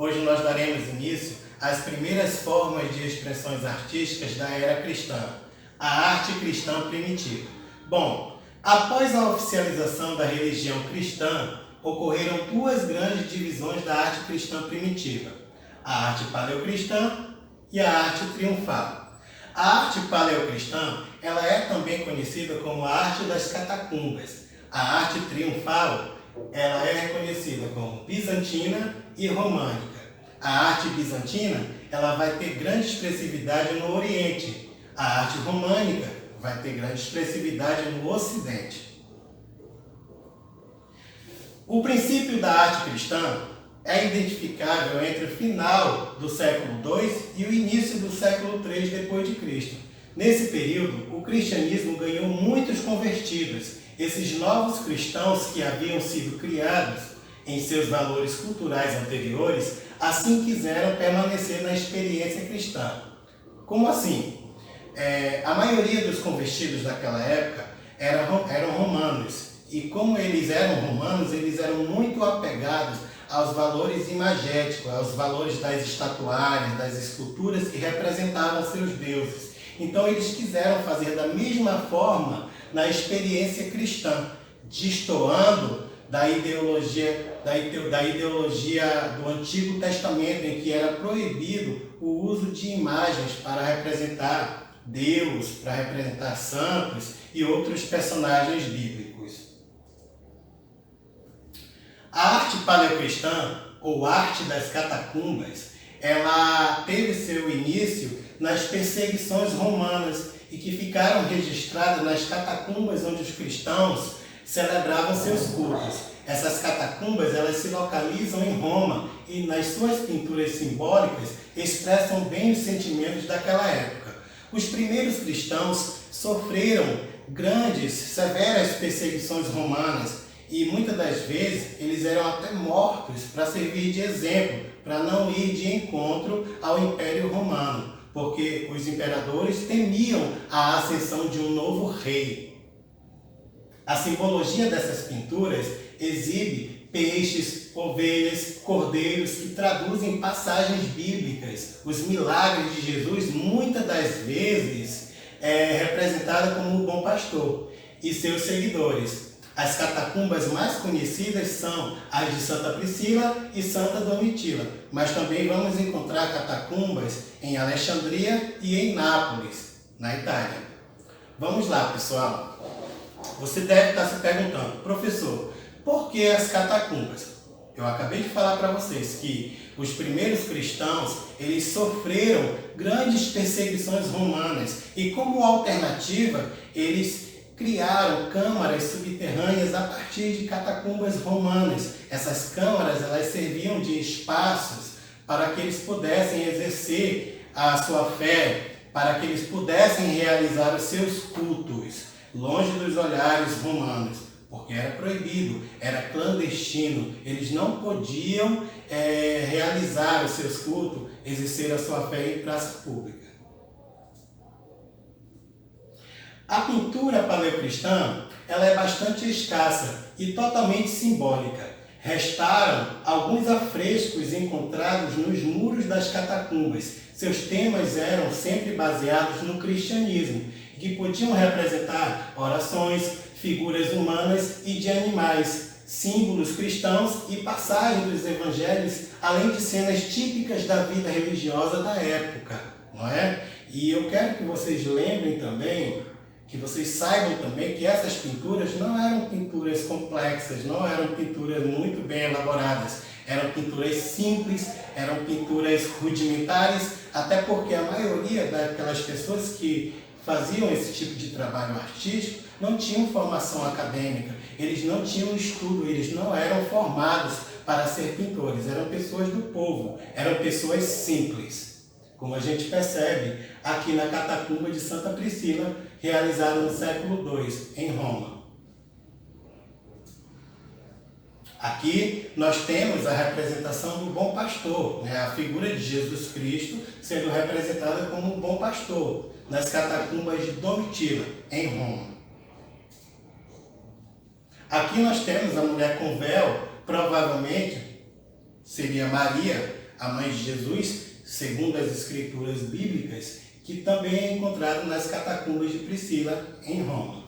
Hoje nós daremos início às primeiras formas de expressões artísticas da era cristã, a arte cristã primitiva. Bom, após a oficialização da religião cristã, ocorreram duas grandes divisões da arte cristã primitiva, a arte paleocristã e a arte triunfal. A arte paleocristã ela é também conhecida como a arte das catacumbas. A arte triunfal ela é reconhecida como bizantina e românica. A arte bizantina ela vai ter grande expressividade no Oriente. A arte românica vai ter grande expressividade no Ocidente. O princípio da arte cristã é identificável entre o final do século II e o início do século III depois de Cristo. Nesse período, o cristianismo ganhou muitos convertidos. Esses novos cristãos que haviam sido criados em seus valores culturais anteriores, assim quiseram permanecer na experiência cristã. Como assim? A maioria dos convertidos daquela época eram romanos. E como eles eram romanos, eles eram muito apegados aos valores imagéticos, aos valores das estatuárias, das esculturas que representavam seus deuses. Então eles quiseram fazer da mesma forma na experiência cristã, destoando da ideologia do Antigo Testamento, em que era proibido o uso de imagens para representar Deus, para representar santos e outros personagens bíblicos. A arte paleocristã, ou arte das catacumbas, ela teve seu início nas perseguições romanas e que ficaram registradas nas catacumbas onde os cristãos celebravam seus cultos. Essas catacumbas elas se localizam em Roma e nas suas pinturas simbólicas expressam bem os sentimentos daquela época. Os primeiros cristãos sofreram grandes, severas perseguições romanas e muitas das vezes eles eram até mortos para servir de exemplo, para não ir de encontro ao Império Romano, porque os imperadores temiam a ascensão de um novo rei. A simbologia dessas pinturas exibe peixes, ovelhas, cordeiros que traduzem passagens bíblicas. Os milagres de Jesus, muitas das vezes, representada como o bom pastor e seus seguidores. As catacumbas mais conhecidas são as de Santa Priscila e Santa Domitila, mas também vamos encontrar catacumbas em Alexandria e em Nápoles, na Itália. Vamos lá, pessoal. Você deve estar se perguntando, professor, por que as catacumbas? Eu acabei de falar para vocês que os primeiros cristãos, eles sofreram grandes perseguições romanas e como alternativa, eles criaram câmaras subterrâneas a partir de catacumbas romanas. Essas câmaras elas serviam de espaços para que eles pudessem exercer a sua fé, para que eles pudessem realizar os seus cultos, longe dos olhares romanos, porque era proibido, era clandestino. Eles não podiam realizar os seus cultos, exercer a sua fé em praça pública. A pintura paleocristã ela é bastante escassa e totalmente simbólica. Restaram alguns afrescos encontrados nos muros das catacumbas. Seus temas eram sempre baseados no cristianismo, que podiam representar orações, figuras humanas e de animais, símbolos cristãos e passagens dos evangelhos, além de cenas típicas da vida religiosa da época, não é? E eu quero que vocês lembrem também, que vocês saibam também que essas pinturas não eram pinturas complexas, não eram pinturas muito bem elaboradas, eram pinturas simples, eram pinturas rudimentares, até porque a maioria daquelas pessoas que faziam esse tipo de trabalho artístico não tinham formação acadêmica, eles não tinham estudo, eles não eram formados para ser pintores, eram pessoas do povo, eram pessoas simples. Como a gente percebe aqui na catacumba de Santa Priscila, realizada no século II, em Roma. Aqui nós temos a representação do bom pastor, a figura de Jesus Cristo sendo representada como o bom pastor, nas catacumbas de Domitila, em Roma. Aqui nós temos a mulher com véu, provavelmente seria Maria, a mãe de Jesus, segundo as escrituras bíblicas, que também é encontrado nas catacumbas de Priscila, em Roma.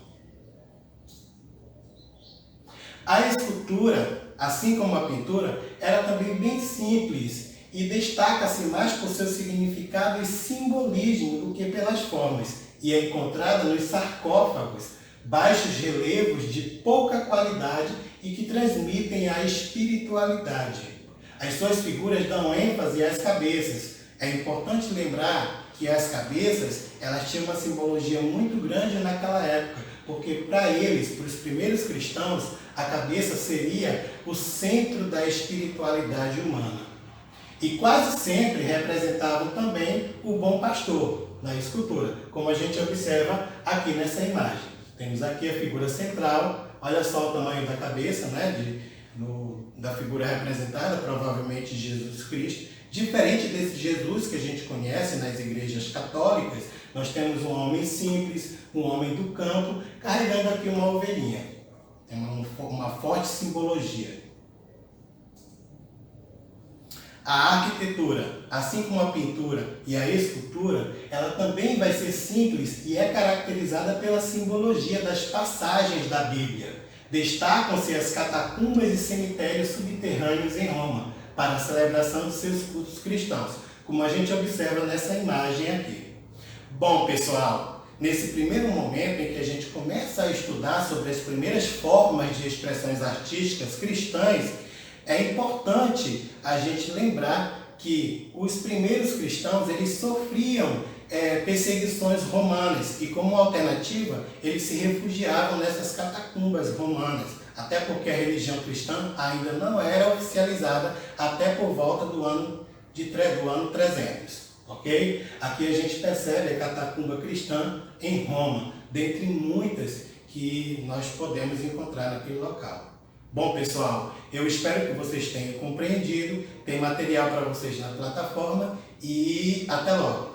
A escultura, assim como a pintura, era também bem simples e destaca-se mais por seu significado e simbolismo do que pelas formas, e é encontrada nos sarcófagos, baixos relevos de pouca qualidade e que transmitem a espiritualidade. As suas figuras dão ênfase às cabeças. É importante lembrar que as cabeças, elas tinham uma simbologia muito grande naquela época, porque para eles, para os primeiros cristãos, a cabeça seria o centro da espiritualidade humana. E quase sempre representavam também o bom pastor na escultura, como a gente observa aqui nessa imagem. Temos aqui a figura central, olha só o tamanho da cabeça, né, da figura representada, provavelmente Jesus Cristo. Diferente desse Jesus que a gente conhece nas igrejas católicas, nós temos um homem simples, um homem do campo, carregando aqui uma ovelhinha. Tem uma forte simbologia. A arquitetura, assim como a pintura e a escultura, ela também vai ser simples e é caracterizada pela simbologia das passagens da Bíblia. Destacam-se as catacumbas e cemitérios subterrâneos em Roma, para a celebração dos seus cultos cristãos, como a gente observa nessa imagem aqui. Bom, pessoal, nesse primeiro momento em que a gente começa a estudar sobre as primeiras formas de expressões artísticas cristãs, é importante a gente lembrar que os primeiros cristãos, eles sofriam perseguições romanas e, como alternativa, eles se refugiavam nessas catacumbas romanas, até porque a religião cristã ainda não era oficializada até por volta do ano 300, ok? Aqui a gente percebe a catacumba cristã em Roma, dentre muitas que nós podemos encontrar naquele local. Bom, pessoal, eu espero que vocês tenham compreendido, tem material para vocês na plataforma e até logo!